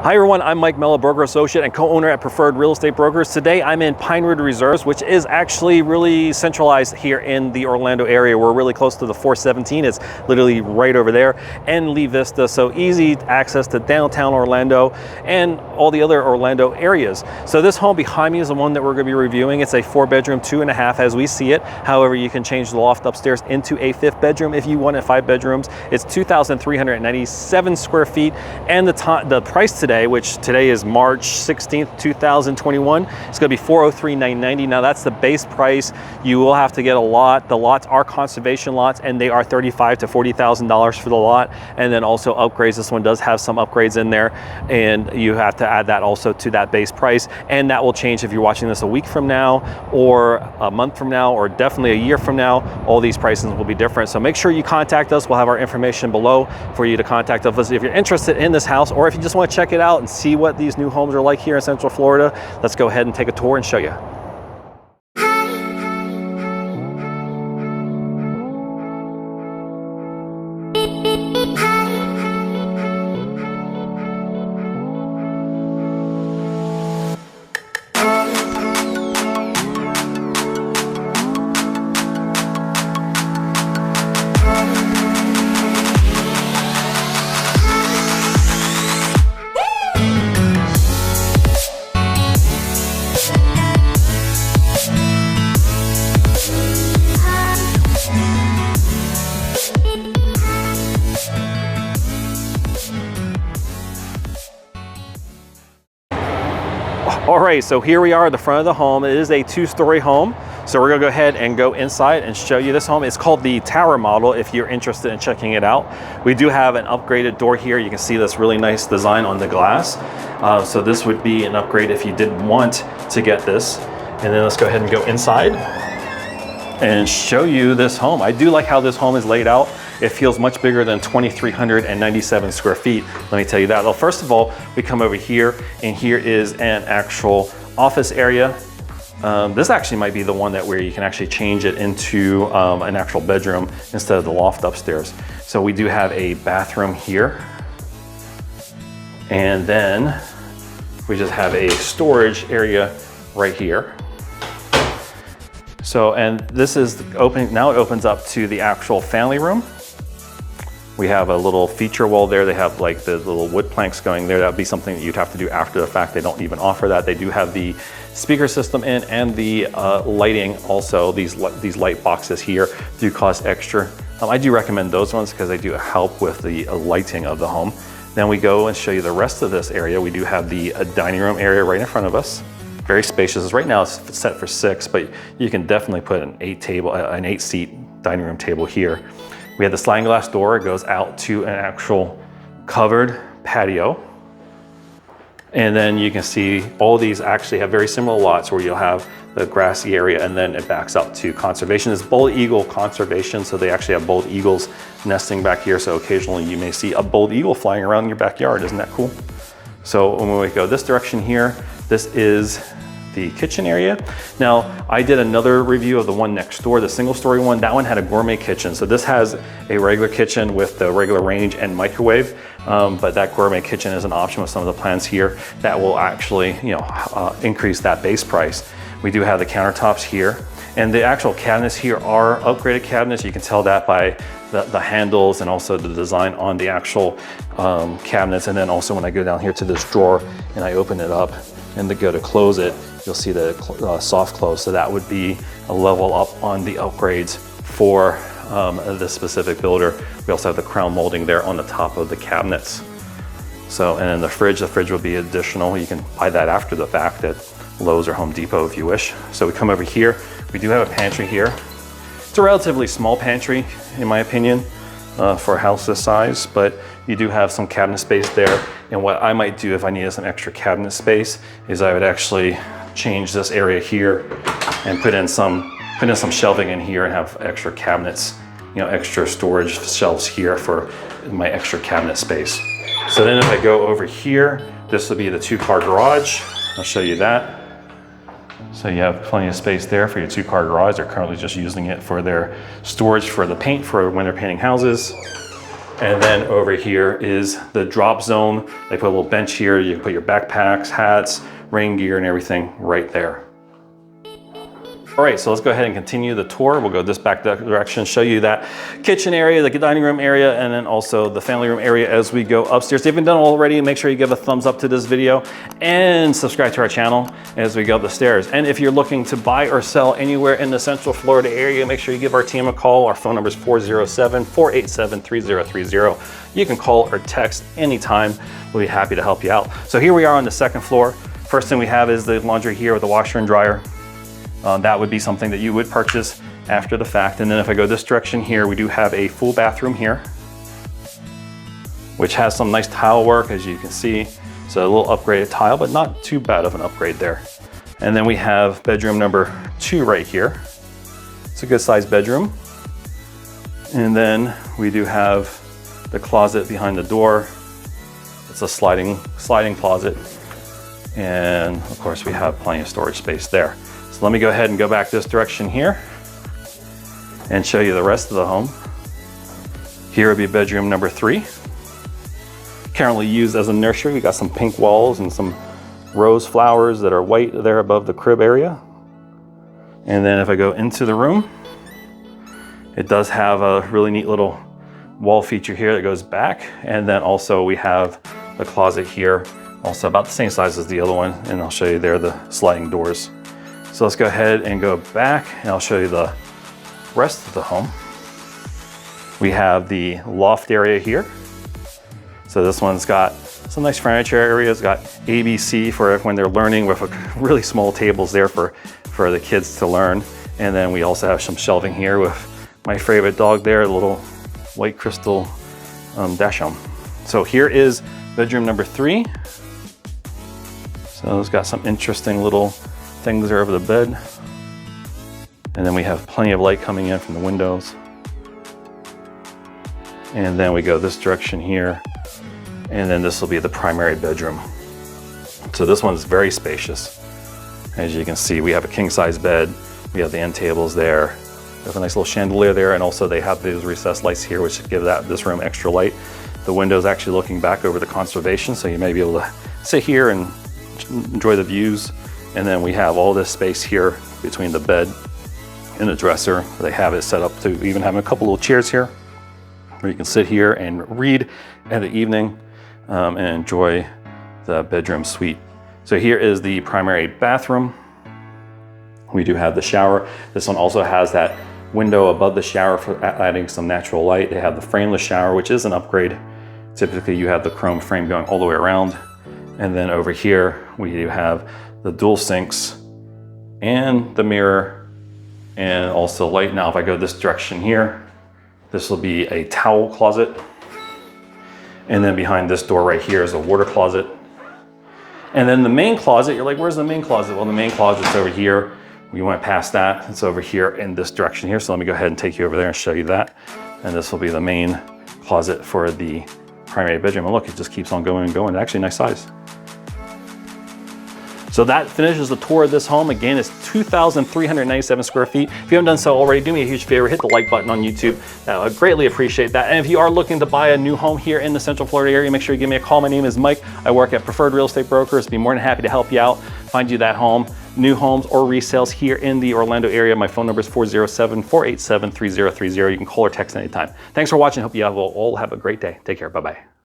Hi everyone, I'm Mike Mello, broker associate and co-owner at Preferred Real Estate Brokers. Today I'm in Pinewood Reserve, which is actually really centralized here in the Orlando area. We're really close to the 417. It's literally right over there, and Lee Vista, so easy access to downtown Orlando and all the other Orlando areas. So this home behind me is the one that we're going to be reviewing. It's a 4-bedroom, 2.5 as we see it. However, you can change the loft upstairs into a 5th bedroom if you want it 5 bedrooms. It's 2,397 square feet, and the price today, which today is March 16th, 2021, it's going to be $403,990. Now that's the base price. You will have to get a lot. The lots are conservation lots, and they are $35,000 to $40,000 for the lot. And then also upgrades. This one does have some upgrades in there, and you have to add that also to that base price. And that will change if you're watching this a week from now, or a month from now, or definitely a year from now. All these prices will be different. So make sure you contact us. We'll have our information below for you to contact us if you're interested in this house, or if you just want to check it out and see what these new homes are like here in Central Florida. Let's go ahead and take a tour and show you. All right, so here we are at the front of the home. It is a 2-story home. So we're gonna go ahead and go inside and show you this home. It's called the Tower model if you're interested in checking it out. We do have an upgraded door here. You can see this really nice design on the glass. So this would be an upgrade if you did want to get this. And then let's go ahead and go inside and show you this home. I do like how this home is laid out. It feels much bigger than 2,397 square feet. Let me tell you that. Well, first of all, we come over here, and here is an actual office area. This actually might be the one where you can actually change it into an actual bedroom instead of the loft upstairs. So we do have a bathroom here. And then we just have a storage area right here. So, and this is open, now it opens up to the actual family room. We have a little feature wall there. They have like the little wood planks going there. That would be something that you'd have to do after the fact. They don't even offer that. They do have the speaker system in, and the lighting also. These light boxes here do cost extra. I do recommend those ones because they do help with the lighting of the home. Then we go and show you the rest of this area. We do have the dining room area right in front of us. Very spacious. Right now it's set for 6, but you can definitely put an 8-seat dining room table here. We have the sliding glass door. It goes out to an actual covered patio. And then you can see all these actually have very similar lots where you'll have the grassy area, and then it backs up to conservation. It's bald eagle conservation, so they actually have bald eagles nesting back here. So occasionally you may see a bald eagle flying around in your backyard. Isn't that cool? So when we go this direction here, this is the kitchen area. Now, I did another review of the one next door, the single-story one. That one had a gourmet kitchen. So this has a regular kitchen with the regular range and microwave, but that gourmet kitchen is an option with some of the plans here that will actually, increase that base price. We do have the countertops here, and the actual cabinets here are upgraded cabinets. You can tell that by the handles and also the design on the actual cabinets. And then also when I go down here to this drawer and I open it up and go to close it, you'll see the soft close. So that would be a level up on the upgrades for this specific builder. We also have the crown molding there on the top of the cabinets. So, and then the fridge will be additional. You can buy that after the fact at Lowe's or Home Depot if you wish. So we come over here. We do have a pantry here. It's a relatively small pantry, in my opinion, for a house this size, but you do have some cabinet space there. And what I might do if I needed some extra cabinet space is I would actually change this area here and put in some shelving in here and have extra cabinets, extra storage shelves here for my extra cabinet space. So then if I go over here, this will be the 2-car garage. I'll show you that. So you have plenty of space there for your 2-car garage. They're currently just using it for their storage for the paint for when they're painting houses. And then over here is the drop zone. They put a little bench here. You can put your backpacks, hats, rain gear, and everything right there. All right, so let's go ahead and continue the tour. We'll go this back direction, show you that kitchen area, the dining room area, and then also the family room area as we go upstairs. If you haven't done it already, make sure you give a thumbs up to this video and subscribe to our channel as we go up the stairs. And if you're looking to buy or sell anywhere in the Central Florida area, make sure you give our team a call. Our phone number is 407-487-3030. You can call or text anytime. We'll be happy to help you out. So here we are on the second floor. First thing we have is the laundry here with the washer and dryer. That would be something that you would purchase after the fact. And then if I go this direction here, we do have a full bathroom here, which has some nice tile work, as you can see. So a little upgraded tile, but not too bad of an upgrade there. And then we have bedroom number 2 right here. It's a good sized bedroom. And then we do have the closet behind the door. It's a sliding closet. And of course we have plenty of storage space there. So let me go ahead and go back this direction here and show you the rest of the home. Here would be bedroom number 3. Currently used as a nursery. We got some pink walls and some rose flowers that are white there above the crib area. And then if I go into the room, it does have a really neat little wall feature here that goes back. And then also we have the closet here, also about the same size as the other one. And I'll show you there the sliding doors. So let's go ahead and go back and I'll show you the rest of the home. We have the loft area here. So this one's got some nice furniture areas, got ABC for when they're learning with really small tables there for the kids to learn. And then we also have some shelving here with my favorite dog there, a little white crystal dachshund. So here is bedroom number 3. So it's got some interesting little things there over the bed. And then we have plenty of light coming in from the windows. And then we go this direction here. And then this will be the primary bedroom. So this one's very spacious. As you can see, we have a king size bed. We have the end tables there. We have a nice little chandelier there. And also they have these recessed lights here, which give this room extra light. The window's actually looking back over the conservation. So you may be able to sit here and enjoy the views. And then we have all this space here between the bed and the dresser. They have it set up to even have a couple little chairs here where you can sit here and read in the evening and enjoy the bedroom suite. So here is the primary bathroom. We do have the shower. This one also has that window above the shower for adding some natural light. They have the frameless shower, which is an upgrade. Typically you have the chrome frame going all the way around. And then over here, we do have the dual sinks and the mirror and also light. Now, if I go this direction here, this will be a towel closet. And then behind this door right here is a water closet. And then the main closet, you're like, where's the main closet? Well, the main closet's over here. We went past that. It's over here in this direction here. So let me go ahead and take you over there and show you that. And this will be the main closet for the primary bedroom. And look, it just keeps on going and going. Actually, nice size. So that finishes the tour of this home. Again, it's 2,397 square feet. If you haven't done so already, do me a huge favor, hit the like button on YouTube. I would greatly appreciate that. And if you are looking to buy a new home here in the Central Florida area, make sure you give me a call. My name is Mike. I work at Preferred Real Estate Brokers. Be more than happy to help you out, find you that home. New homes or resales here in the Orlando area. My phone number is 407-487-3030. You can call or text anytime. Thanks for watching. Hope you all have a great day. Take care. Bye-bye.